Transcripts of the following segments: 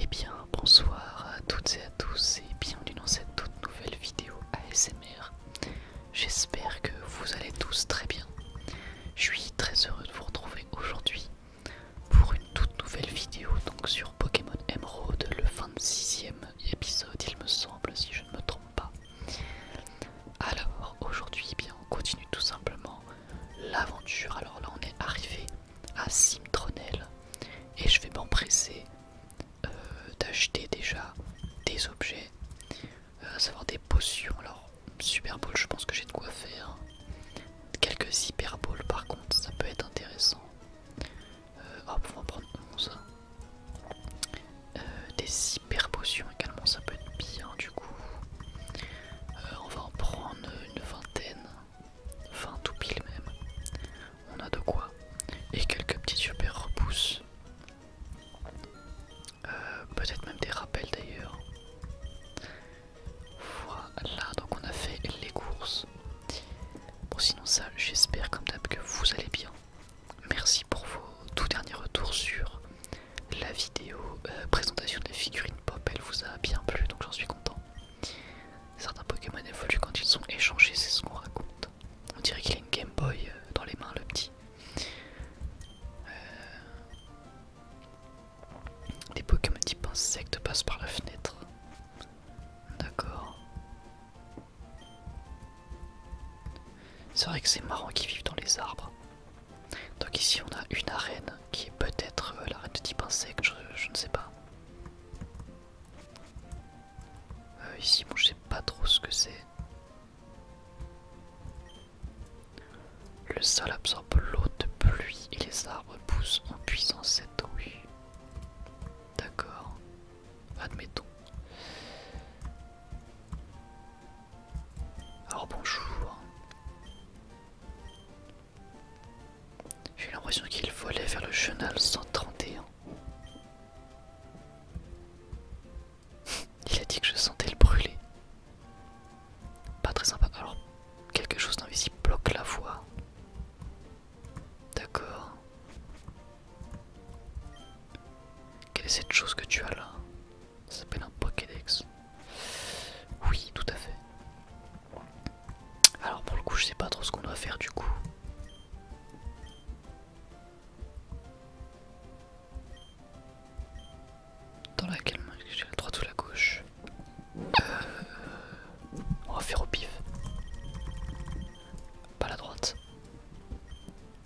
Eh bien, bonsoir à toutes et à tous et bienvenue dans cette toute nouvelle vidéo ASMR. J'espère que vous allez tous très bien. Je suis très heureux de vous retrouver aujourd'hui pour une toute nouvelle vidéo donc sur Pokémon Emerald, le 26e épisode il me semble si je ne me trompe pas. Alors aujourd'hui eh bien, on continue tout simplement l'aventure. Alors là on est arrivé à Cimtronel et je vais m'empresser d'acheter déjà des objets, à savoir des potions. Alors Super Ball je pense que j'ai de quoi faire, quelques Hyper Balls par contre ça peut être intéressant. Hop on va prendre 11, des Hyper Potions également ça peut être bien du coup. On va en prendre une vingtaine, 20 tout pile même, on a de quoi, et quelques petites super repousses. Peut-être même des rappels d'ailleurs. Voilà, donc on a fait les courses. Bon sinon ça, j'espère comme d'hab que vous allez bien. Merci pour vos tout derniers retours sur la vidéo présentation des figurines pop, elle vous a bien plu donc j'en suis content. Certains Pokémon évoluent quand ils sont échangés, c'est ce qu'on raconte. On dirait qu'il a une Game Boy dans les mains le petit. Des Pokémon type insectes passent par la fenêtre. D'accord. C'est vrai que c'est marrant qu'ils vivent dans les arbres. Donc ici on a une arène qui est peut-être l'arène de type insecte, je ne sais pas. Ici bon je sais pas trop ce que c'est. Le sol absorbe l'eau de pluie et les arbres poussent en puissance cette eau. D'accord. Admettons. Alors bonjour. J'ai l'impression qu'il volait vers le chenal 131. Il a dit que je sentais le brûler. Pas très sympa. Alors, quelque chose d'invisible bloque la voie. D'accord. Quelle est cette chose que tu as là? Ça s'appelle un Pokédex. Oui, tout à fait. Alors pour le coup, je sais pas trop ce qu'on doit faire du coup. Dans laquelle main est-ce que j'ai la droite ou la gauche? On va faire au pif. Pas la droite.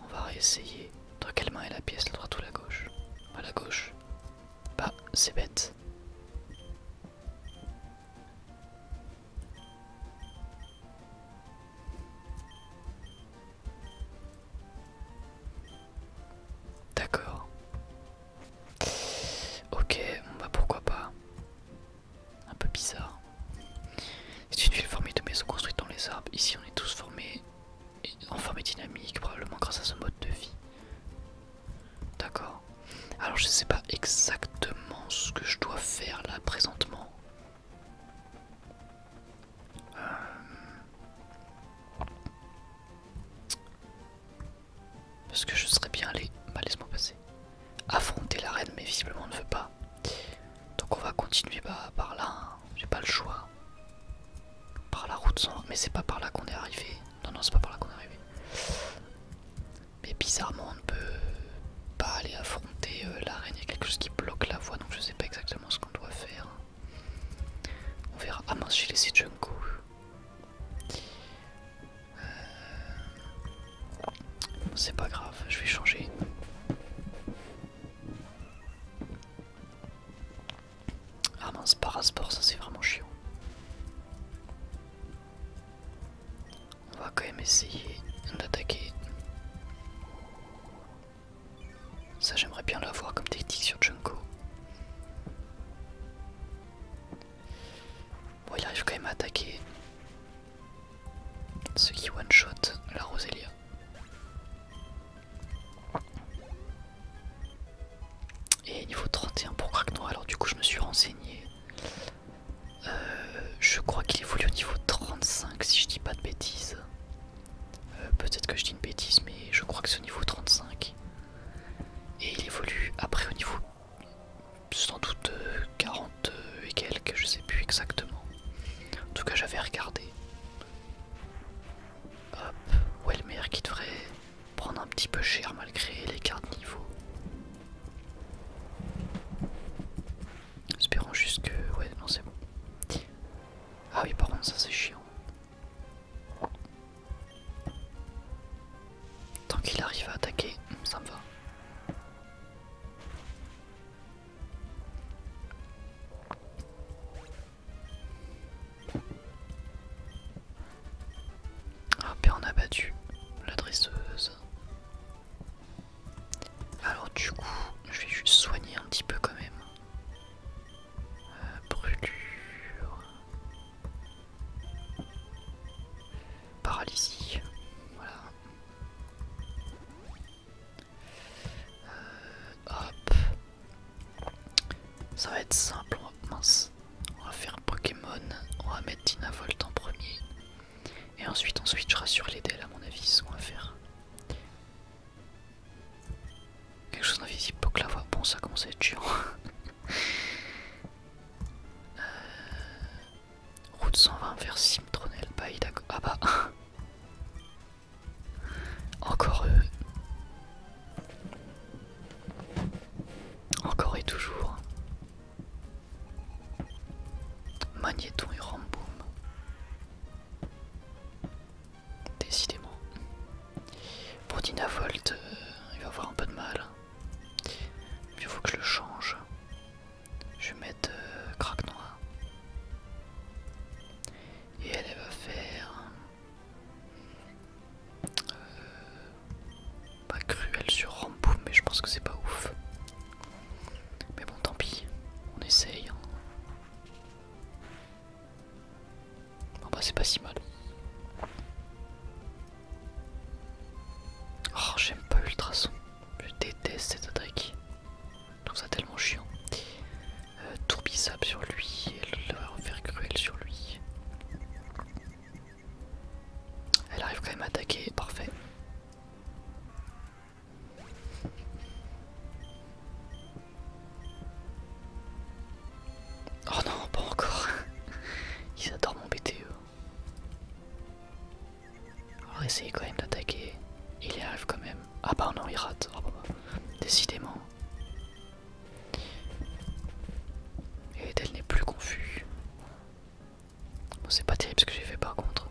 On va réessayer. Dans quelle main est la pièce, la droite ou la gauche? À la gauche. Bah, c'est bête. D'accord. Ok, bon bah pourquoi pas. Un peu bizarre. C'est une ville formée de maisons construites dans les arbres. Ici on est tous formés en forme dynamique, probablement grâce à ce mode de vie. D'accord. Alors je sais pas exactement ce que je dois faire là présentement. Parce que je serais bien allé, bah laisse-moi passer, affronter l'arène mais visiblement on ne veut pas. Donc on va continuer par là, hein. J'ai pas le choix. Par la route sans... Mais c'est pas par là qu'on est arrivé. Non non c'est pas par là qu'on est arrivé. Mais bizarrement on ne peut pas aller affronter l'arène, il y a quelque chose qui bloque la voie donc je sais pas exactement ce qu'on doit faire. On verra. Ah mince j'ai laissé Junko. C'est pas grave, je vais changer. Ah mince, Parasport, ça c'est vraiment chiant. On va quand même essayer d'attaquer. Ça j'aimerais bien l'avoir comme technique sur Junko. Bon il arrive quand même à attaquer. Ce qui one shot la Roselia. Et niveau 31 pour Cracknoir, alors du coup je me suis renseigné. Je crois qu'il évolue au niveau 35 si je dis pas de bêtises. Peut-être que je dis une bêtise mais je crois que c'est au niveau 35. Et il évolue après au niveau sans doute peu cher malgré les cartes niveau. Espérons juste que... Ouais, non c'est bon. Ah oui, par contre ça c'est chiant. Tant qu'il arrive à attaquer, ça me va. Ah, puis on a battu la dresseuse. Alors du coup, je vais juste soigner un petit peu quand même. Brûlure. Paralysie. Voilà. Hop. Ça va être simple. Mince. On va faire Pokémon. On va mettre Dynavolt en premier. Et ensuite on switchera sur les DL à mon avis, ce qu'on va faire. Quelque chose d'invisible pour que la voix. Bon, ça commence à être chiant. Route 120 vers Simtronel. Bah, d'accord. Ah bah. Encore eux. Encore et toujours. Magnéton et Ramboum. Décidément. Pour Dynavolt, il va avoir un peu de mal. Il faut que je le change. Je vais mettre Craque Noir. Et elle va faire... pas Cruel sur Ramboum, mais je pense que c'est pas ouf. Mais bon, tant pis. On essaye. Hein. Bon bah c'est pas si mal. Oh, j'aime pas Ultrason. Je déteste cette attaque. Je trouve ça tellement chiant. Tourbillable sur lui, elle va refaire Cruel sur lui. Elle arrive quand même à attaquer, parfait. Oh non, pas encore. Ils adorent m'embêter eux. Alors essayez quand même d'attaquer. Il y arrive quand même. Ah bah non, il rate. Oh bah, décidément. Et elle n'est plus confus. Bon, c'est pas terrible ce que j'ai fait par contre.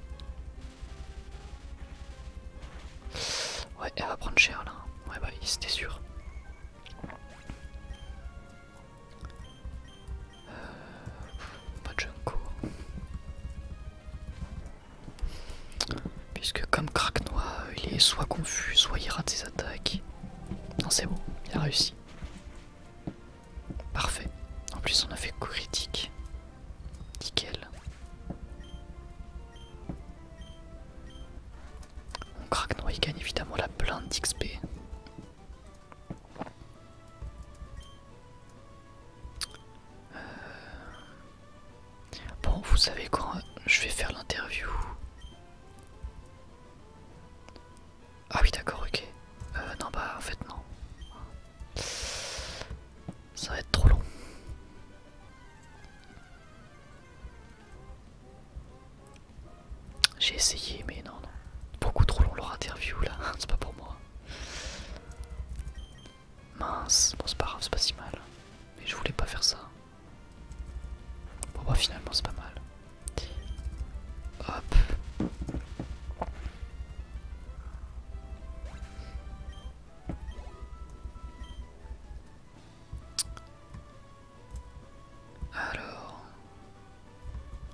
Ouais, elle va prendre cher là. Ouais bah c'était sûr. Pas de Junko. Puisque comme Craque-Noix, il est soit confus, soit il rate ses attaques. Non c'est bon, il a réussi. Parfait. En plus on a fait coup critique. Nickel. Mon Craque-Noix il gagne évidemment la blinde d'XP. Bon, vous savez quoi, je vais faire l'interview. Ah oui d'accord, ok. Non bah en fait non. Ça va être trop long. J'ai essayé mais non, non. Beaucoup trop long leur interview là, c'est pas pour moi. Mince, bon c'est pas grave, c'est pas si mal. Mais je voulais pas faire ça. Bon bah finalement c'est pas mal. Hop. Alors...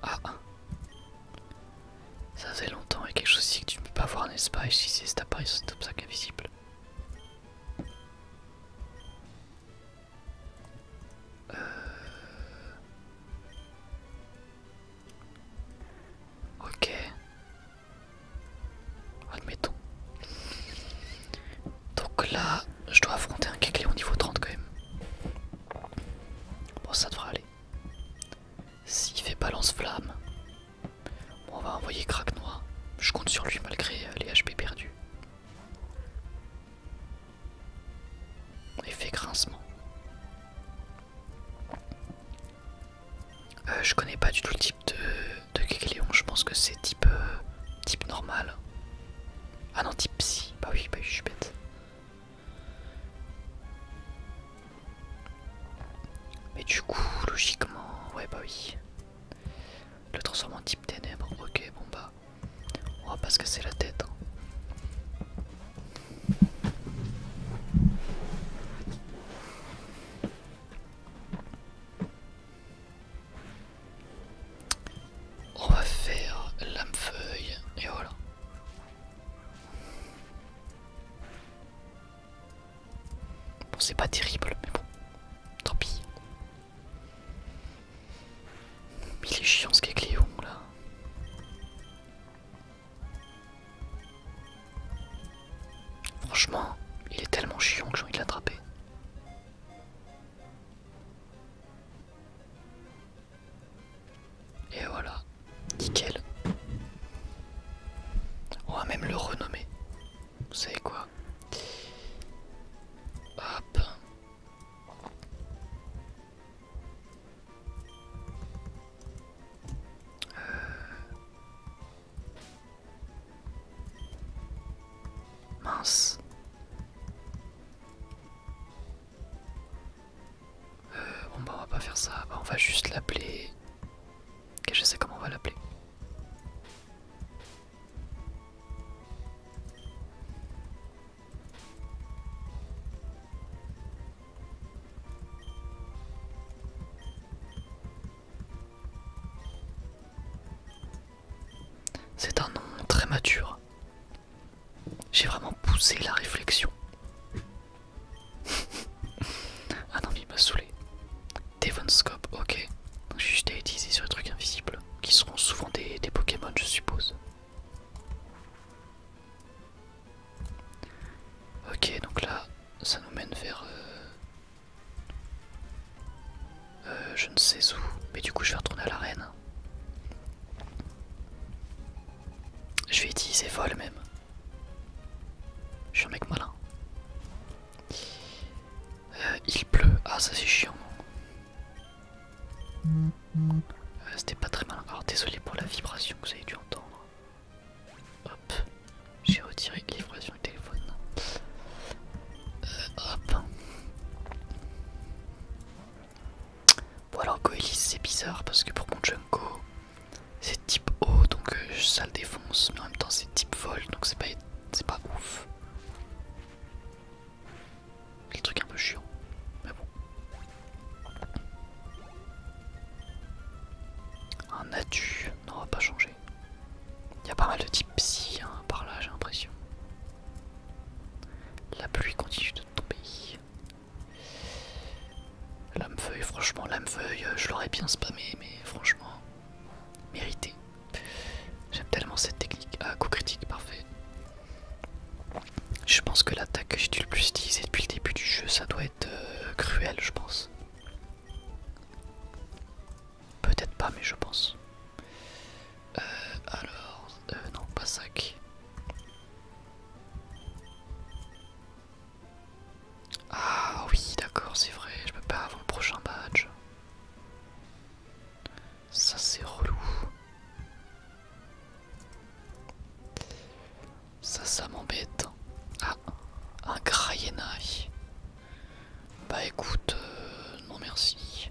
Ah. Ça faisait longtemps et quelque chose aussi que tu ne peux pas voir, n'est-ce pas? Et si c'est cet appareil, cet obstacle invisible. Ok. Admettons. Donc là, je dois affronter un Kecleon niveau 30 quand même. Bon, ça devrait aller. S'il fait balance flamme, bon, on va envoyer Craque-Noix. Je compte sur lui malgré les HP perdus. Effet grincement. Je connais pas du tout le type de Kecleon, je pense que c'est type normal. Ah non, type psy, bah oui, je suis bête. pas se casser la tête. Hein. On va faire lame-feuille et voilà. Bon, c'est pas terrible, mais bon, tant pis. Mais il est chiant ce Kecleon là. Franchement, il est tellement chiant que j'ai envie de l'attraper. Et voilà, nickel. On va même le renommer. Vous savez quoi? Hop. Mince. Bon bah on va pas faire ça, bah, on va juste l'appeler... Ok, je sais comment on va l'appeler. C'est un nom très mature. J'ai vraiment poussé la réflexion. Ah non mais il m'a saoulé. Devonscope, ok. Donc j'ai juste à utiliser sur les trucs invisibles, qui seront souvent des Pokémon je suppose. Ok, donc là, ça nous mène vers... je ne sais où, mais du coup je vais retourner à l'arène. Je vais utiliser vol même. Je suis un mec malin. Il pleut, ah ça c'est chiant. C'était pas très malin. Alors désolé pour la vibration que vous avez dû entendre. Hop, j'ai retiré les vibrations du téléphone. Hop. Bon alors Goélis c'est bizarre parce que pour mon Junko c'est type eau donc ça le défonce, mais en même temps c'est type vol donc c'est pas ouf. Le truc un peu chiant, mais bon. Un adu, non on va pas changer. Il y a pas mal de types psy hein, par là j'ai l'impression. La pluie continue de tomber. Lame-feuille, franchement lame-feuille, je l'aurais bien spammé mais franchement, mérité. J'aime tellement cette technique. Ah, coup critique, parfait. Je pense que l'attaque que j'ai dû le plus utiliser depuis le début du jeu, ça doit être cruel, je pense. Peut-être pas, mais je pense. Alors, non, pas sac. Ah oui, d'accord, c'est vrai, je peux pas avant le prochain badge. Ça c'est relou. Ça m'embête. Ah, un Grayenai. Bah écoute, non merci.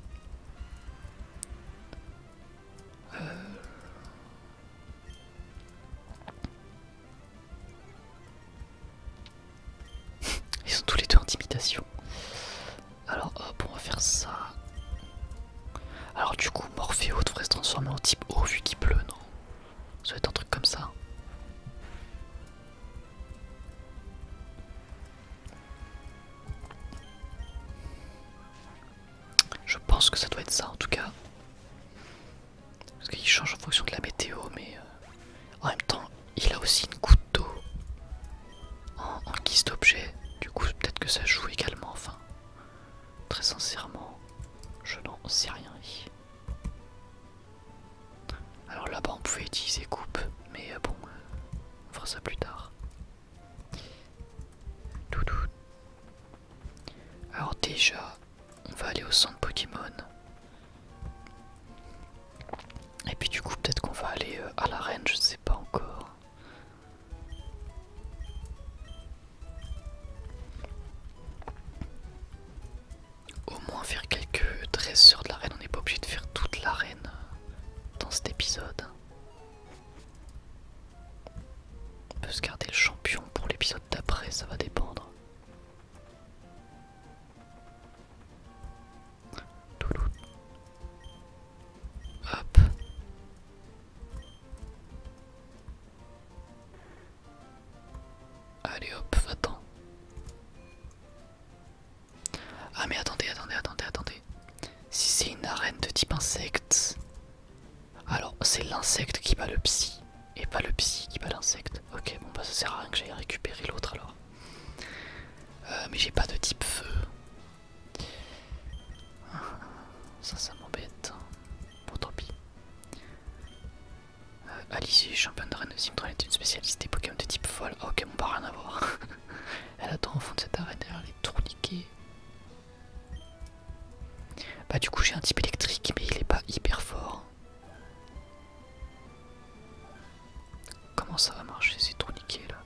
Ils sont tous les deux intimidation. Alors hop, on va faire ça. Alors du coup, Morphéo devrait se transformer en type eau vu qu'il pleut, non? Ça va être un truc comme ça. Je pense que ça doit être ça en tout cas. Parce qu'il change en fonction de la météo, mais en même temps, il a aussi une goutte d'eau en guise d'objet. Du coup, peut-être que ça joue également. Enfin, très sincèrement, je n'en sais rien. Alors là-bas, on pouvait utiliser coupe, mais bon, on fera ça plus tard. Doudou. Alors déjà, on va aller au centre Pokémon. Et puis du coup peut-être qu'on va aller à l'arène, je sais pas encore. Au moins faire quelques dresseurs de l'arène, on n'est pas obligé de faire toute l'arène dans cet épisode. Allez hop, attends. Ah mais attendez. Si c'est une arène de type insecte, alors c'est l'insecte qui bat le psy et pas le psy qui bat l'insecte. Ok, bon bah ça sert à rien que j'aille récupérer l'autre alors. Mais j'ai pas de type feu. Ça m'embête. Bon tant pis. Alice, championne de reine de Simtron, est une spécialiste des Pokémon de type folle. Ah, ok, bon bah rien à voir. Elle attend au fond de cette arène derrière les tourniquets. Bah du coup j'ai un type électrique mais il est pas hyper fort. Comment ça va marcher ces tourniquets là?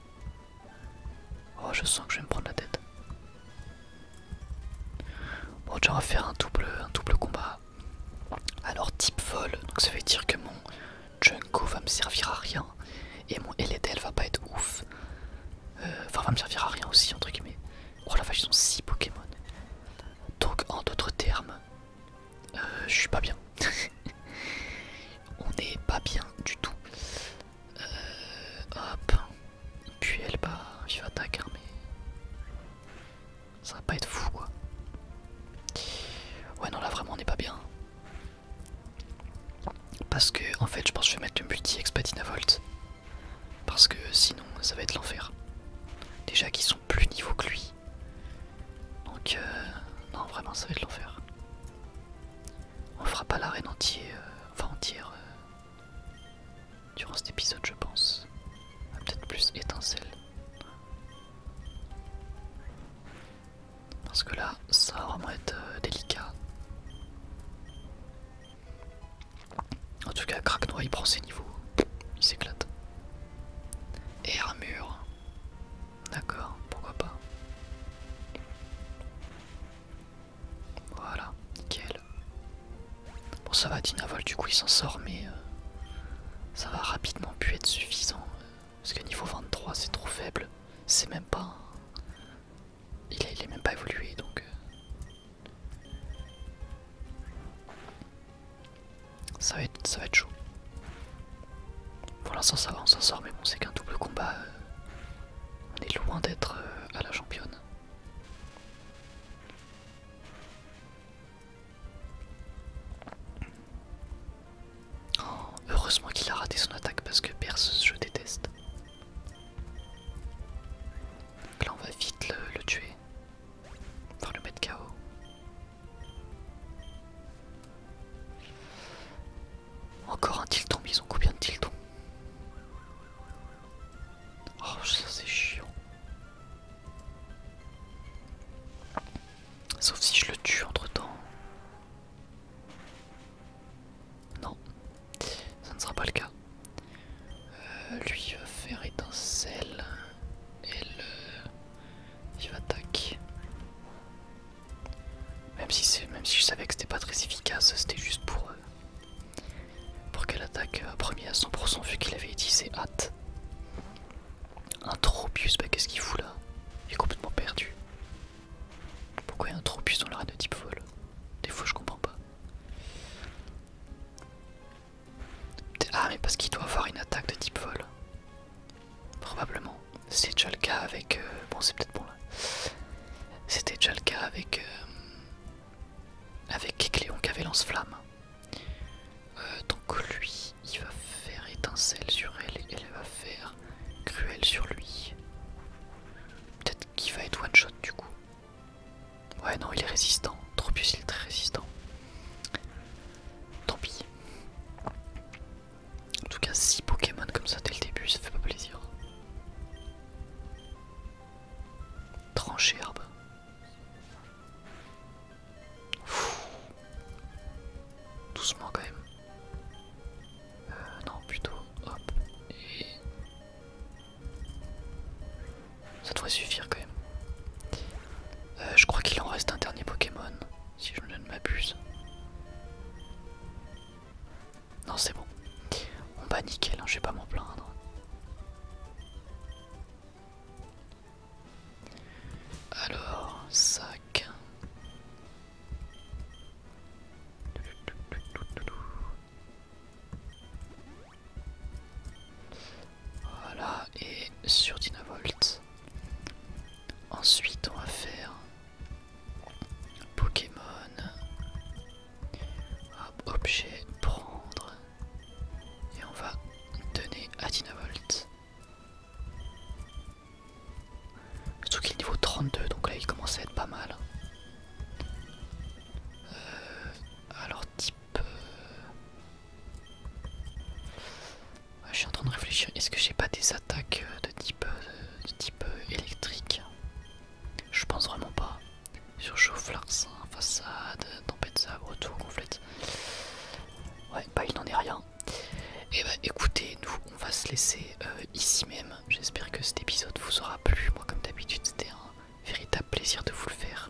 Oh je sens que je vais me prendre la tête. Bon déjà on va faire un double combat. Alors type vol, donc ça veut dire que mon Junko va me servir à rien. Et mon Eledel va pas être ouf. Enfin va me servir à rien aussi entre guillemets. Oh la vache ils ont 6 Pokémon. Donc en d'autres termes, je suis pas bien. On n'est pas bien du tout. Hop. Puis elle bat Vive Attaque, hein, mais ça va pas être fou quoi. Ouais non là vraiment on n'est pas bien. Parce que en fait je pense que je vais mettre le multi Expadinavolt. Parce que sinon ça va être l'enfer. Déjà qu'ils sont plus niveau que lui. Donc non vraiment ça va être l'enfer. On fera pas l'arène entière durant cet épisode je pense. Peut-être plus étincelle. Parce que là ça va vraiment être délicat. En tout cas Kragnoir il prend ses niveaux. Il s'éclate. Et armure. D'accord, pourquoi pas. Voilà, nickel. Bon ça va, Dinavol du coup il s'en sort mais ça va rapidement plus être suffisant. Parce que niveau 23 c'est trop faible. C'est même pas... Il est même pas évolué donc... Ça va être chaud. Pour l'instant ça va, on s'en sort mais bon c'est qu'un double combat. On est loin d'être à la championne. Oh, heureusement qu'il a raté son attaque parce que Perceuse je déteste. Donc là on va vite le tuer. Enfin le mettre KO. Encore un tilton, mais ils ont combien de tiltons? Oh ça c'est chiant. Sauf si je le tue entre temps. Non, ça ne sera pas le cas. Lui il va faire étincelle. Elle il va attaquer. Même si je savais que c'était pas très efficace, c'était juste pour qu'elle attaque premier à 100% vu qu'il avait utilisé hâte. Un Tropius, bah qu'est-ce qu'il fout là? Il est complètement perdu. Pourquoi il y a un Tropius dans l'arène de type vol? Des fois je comprends pas. Ah mais parce qu'il doit avoir une attaque de type vol. Probablement. C'est déjà le cas avec... Bon c'est peut-être bon là. C'était déjà le cas avec... avec Kecléon qui avait lance-flamme. Donc lui, il va faire étincelle sur elle et elle va faire cruelle sur lui. Peut-être qu'il va être one shot du coup. Ouais non il est résistant. Tropius il est très résistant. Tant pis. En tout cas 6 Pokémon comme ça dès le début ça fait pas plaisir. Tranche herbe. Doucement quand même. Non plutôt hop et ça devrait suffire quand même. Je crois qu'il en reste un dernier Pokémon si je ne m'abuse. Non c'est bon. On bat nickel, hein, je vais pas m'en plaindre. Alors, sac. Voilà, et sur Dinavolt. réfléchir. Est-ce que j'ai pas des attaques de type électrique? Je pense vraiment pas. Surchauffe larcin, façade, tempête sabre, tout complète. Ouais, bah il n'en est rien. Et bah écoutez, nous on va se laisser ici même. J'espère que cet épisode vous aura plu. Moi comme d'habitude c'était un véritable plaisir de vous le faire.